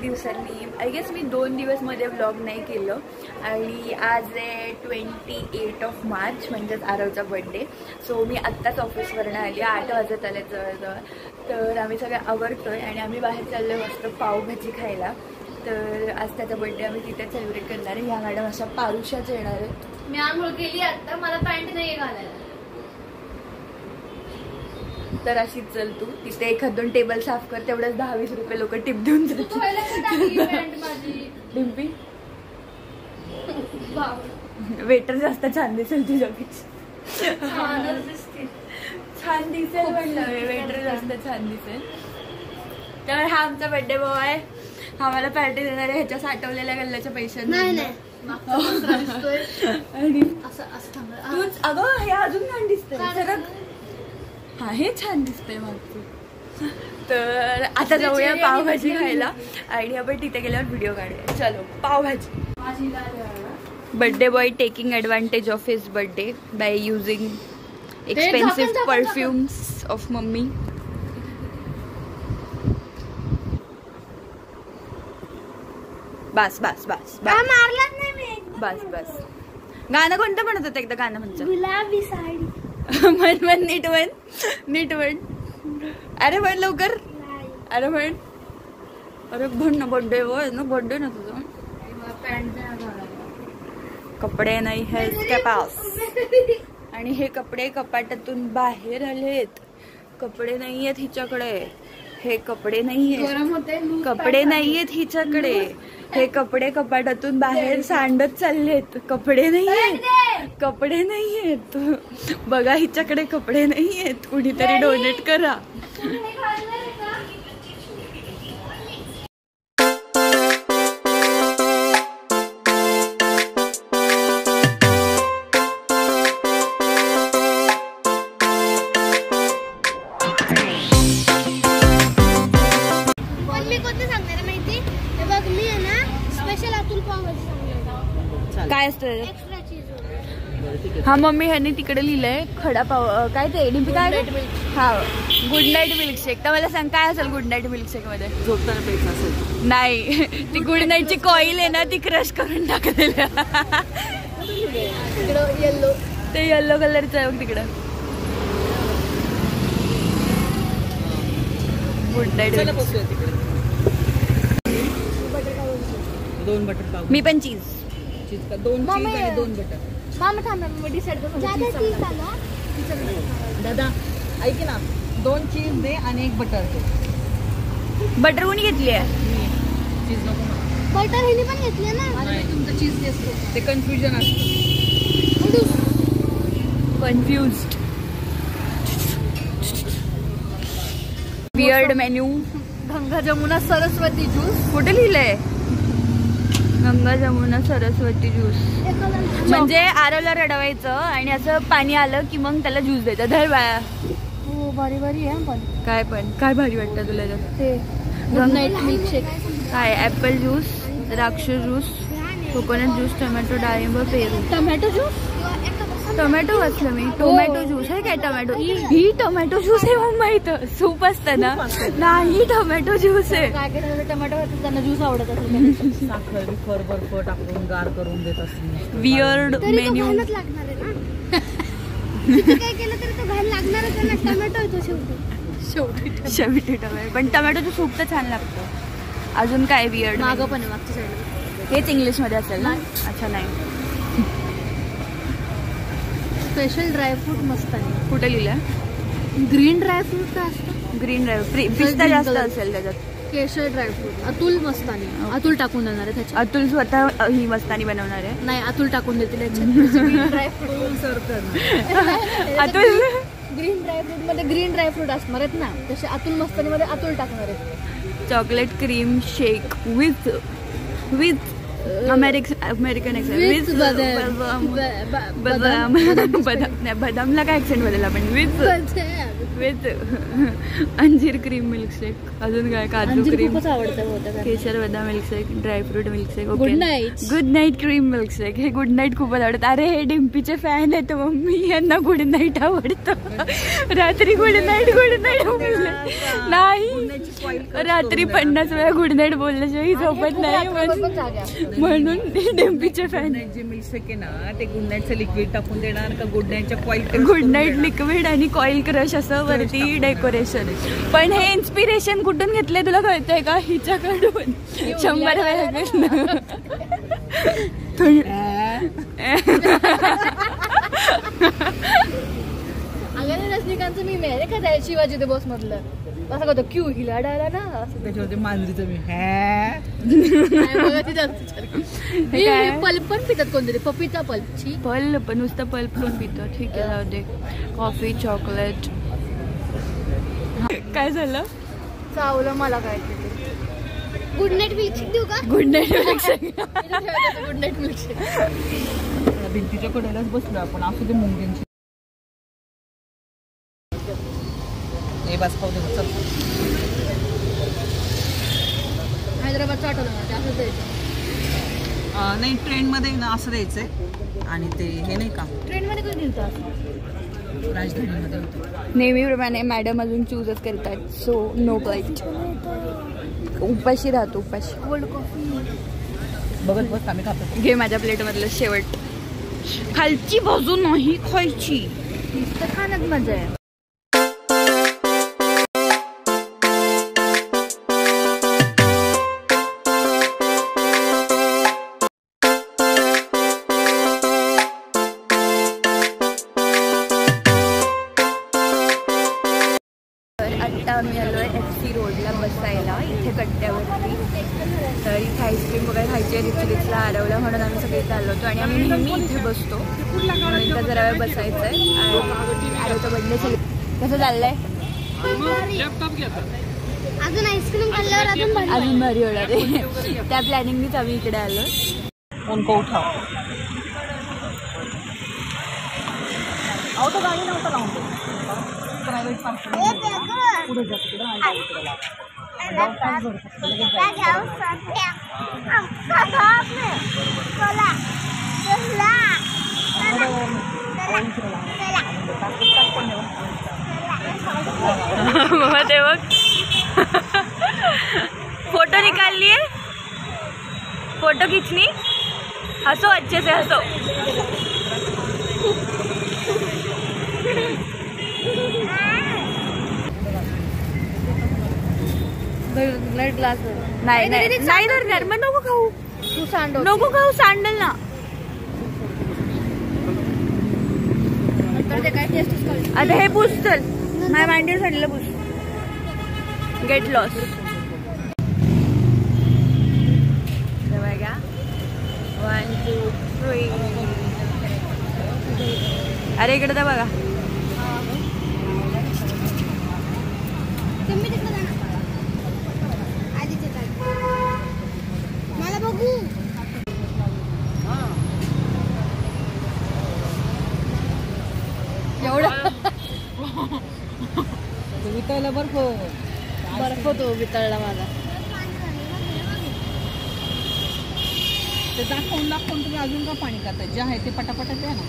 दिवसांनी I guess मी 2 दिवस मध्ये व्लॉग नाही केलं आणि आज आहे 28 मार्च म्हणजेच आरवचा बर्थडे. सो मी आत्ताच ऑफिसवरनं आली, 8 वाजत आले जवळजवळ. तर आम्ही सगळे आवडतोय आणि आम्ही बाहेर चाललो मस्त पावभाजी खायला. तर आज त्याचा बर्थडे आम्ही तिथे सेलिब्रेट करणार आहे. ह्या मॅडम अशा पारुशाच येणार आहेत. मी आंघोळ केली आता, मला पॅन्ट नाही घालायला. तर अशीच चल तू तिथे 1-2 टेबल साफ कर, तेवढंच 10-20 रुपये लोक टिप देऊन डिम्पी. वेटर जास्त छान दिसेल तुझ्यापेक्षा. छान दिसेल म्हणलं, वेटर जास्त छान दिसेल. तर हा आमचा बर्थडे बॉय आहे. हा मला पार्टी देणार आहे ह्याच्या साठवलेल्या गल्ल्याच्या पैशांनी. आणि तूच अगं हे अजून छान दिसतंय. हा हे छान दिसतंय मागचं. तर आता जाऊया पावभाजी खायला आणि आपण तिथे गेल्यावर व्हिडिओ काढूया. चलो pav bhaji. Birthday boy taking advantage of his birthday by using expensive perfumes of mummy. बस बस बस बस बस. गाणं कोणतं म्हणत होतं एकदा? गाणं म्हणचं गुलाबी साडी. म्हण नीट म्हण. अरे म्हण लवकर. अरे म्हण. अरे म्हण ना. बर्थडे होय ना, बर्थडे ना तुझं. कपडे नाही है इसके पास. आणि हे कपडे कपाटातून बाहेर आलेत. कपडे नाहीयेत हिच्याकडे. हे कपडे नाहीये, कपडे नाहीयेत हिच्याकडे. हे कपडे कपाटातून बाहेर सांडत चाललेत. कपडे नाहीयेत, कपडे नाहीयेत. बघा हिच्याकडे कपडे नाहीयेत. कुणीतरी डोनेट करा. काय असतं? हा मम्मी ह्यांनी तिकडे लिहिलंय खडा पाव. काय ते डिंपी काय? हा गुड नाईट मिल्कशेक. तर मला सांग काय असेल गुड नाईट मिल्कशेक मध्ये? झोपताना प्यायचं असेल. नाही, ती गुड नाईटची कॉईल आहे ना, ती क्रश करून टाकलेल्या. येल्लो, ते येल्लो कलरचं आहे बघ तिकडं. Good night. 2 बटर पाव. मी पण चीज. 2 चीज आणि 2 बटर. मामा थांब ना, डिसाइड करतो. दादा ऐक ना, 2 चीज दे आणि 1 बटर दे. बटर कोणी घेतली आहे? चीज नको ना. बटर हिने पण घेतली ना. आणि तुमचं चीज देतो. ते कन्फ्युजन असतं. Confused. Weird menu. Ganga Jamuna Saraswati juice. कुठे लिहिलंय? गंगा जमुना सरस्वती ज्यूस. म्हणजे आरवला रडवायचं आणि असं पाणी आलं की मग त्याला ज्यूस द्यायचं. धर बाया. हो भारी भारी आहे पण. काय भारी वाटतं तुला? ते गुड नाईट मिल्कशेक. काय? ऍपल ज्यूस, द्राक्ष ज्यूस, कोकोनट ज्यूस, टोमॅटो, डाळिंब, पेरू. Tomato juice. टोमॅटो वाचलं मी. टोमॅटो ज्यूस आहे काय? टोमॅटो ही टोमॅटो ज्यूस आहे मम्मा. इथं सूप असतं ना. नाही टोमॅटो ज्यूस आहे. काय काय टोमॅटो त्यांना ज्यूस आवडत असेल. साखर बिखर बर्फ टाकून गार करून देत असतील. Weird menu. काय केलं तरी तो घाल लागणारच आहे ना. टोमॅटो येतो शेवटी टोमॅटो. पण टोमॅटोचं सूप तर छान लागतं. अजून काय वियर्ड? मागं पण आहे, मागच्या साईडला. हेच इंग्लिश मध्ये असेल ना? अच्छा नाही. स्पेशल ड्रायफ्रूट मस्त आहे. कुठे लिहिलंय? ग्रीन ड्रायफ्रूट काय असतं? Green dry fruit. पिस्ता जास्त असेल त्याच्यात. केशर ड्रायफ्रूट. अतुल मस्तानी. अतुल टाकून देणार आहे त्याच्यात. अतुल स्वतः ही मस्तानी बनवणार आहे. नाही, अतुल टाकून देतील याच्यात. ड्रायफ्रूट सर्व करणार. अतुल ग्रीन ड्रायफ्रूट मध्ये ग्रीन ड्रायफ्रूट असणार आहेत ना, तसे अतुल मस्तानी मध्ये अतुल टाकणार आहेत. Chocolate cream shake with American accent बदामला काय ऍक्सेंट बदलला पण विथ अंजीर क्रीम मिल्कशेक. अजून काय काजू क्रीम, केशर बदाम milkshake, dry fruit milkshake. Okay good night cream milkshake. हे गुड नाईट खूपच आवडतं. अरे हे डिम्पीचे फॅन आहेत मम्मी, यांना गुड नाईट आवडतं. रात्री गुड नाईट नाही, रात्री 50 वेळा गुड नाईट बोलल्याशिवाय झोपत नाही म्हणून डिम्पीचे फॅन. जे मिल्कशेक आहे ना ते गुड नाईटचं लिक्विड टाकून देणार का गुड नाईटच्या कॉईल, गुड नाईट लिक्विड आणि कॉईल क्रश असं वरती डेकोरेशन. पण हे इन्स्पिरेशन कुठून घेतलंय तुला कळतंय का? हिच्याकडून 100 वेळा. रजनीकांतचं मी मेरे का शिवाजी बस मधलं असं करतो क्यू हिला डाला ना त्याच्यावरती मांजरीचं मी पल्प पण पितात कोणतरी, पपीचा पल्पची पल्प पण नुसतं पल्प पण पितो. ठीक आहे जाऊ दे. Coffee chocolate. काय झालं? चावलं मला काय. गुड नाईट मिल्कशेक देऊ का? Good night milkshake. Good night milkshake. भिंतीच्या कडेलाच बसलो आपण. असू दे मुंग्यांची. हे बस खाऊ दे. हैदराबादचं आठवलं मला असं द्यायचं नाही ट्रेनमध्ये ना असं द्यायचंय. आणि ते हे नाही का ट्रेनमध्ये कधी दिलतं? राजधानीमध्ये नेहमीप्रमाणे मॅडम अजून चूजच करतात. So no plate. उपाशी राहतो उपाशी. कोल्ड कॉफी बघत बस आम्ही खातो. घे माझ्या प्लेट मधलं शेवट. खालची बाजू नाही खायची, नुसतं खाण्यात मजा आहे. आम्ही आलो आहे FC रोडला बसायला इथे कट्ट्यावरती. तर इथे आईस्क्रीम वगैरे खायची रिचला हरवलं म्हणून आम्ही सगळे चाललो होतो. आणि आम्ही नेहमी इथे बसतो म्हणून इथं जरा वेळ बसायचं आहे. आरोचं बर्थडे कसं चाललंय? अजून आईस्क्रीम खाल्ल्यावर अजून भारी होणार आहे. त्या प्लॅनिंगनीच आम्ही इकडे आलो. उनको उठाओ. तो गाडी नव्हता लावून प्रायव्हेट पुढे जातो ते बघ फोटो निकाल लिए, फोटो खींचनी. हंसो अच्छे से हंसो. ग्लास नाही नाही नाही धरणार मग. नको खाऊ, तू सांडव. नको खाऊ, सांडल ना. काय टेस्ट आता हे पूछ चल. माझ्या मांडीवर सांडलं पूछ. Get lost. बघा 1 2 3. अरे इकडे तर बघा. मला बघू. एवढा वितळला बर्फ तो वितळला माझा. ते दाखवून तुम्ही अजून का पाणी करताय? जे आहे ते पटापट द्या ना.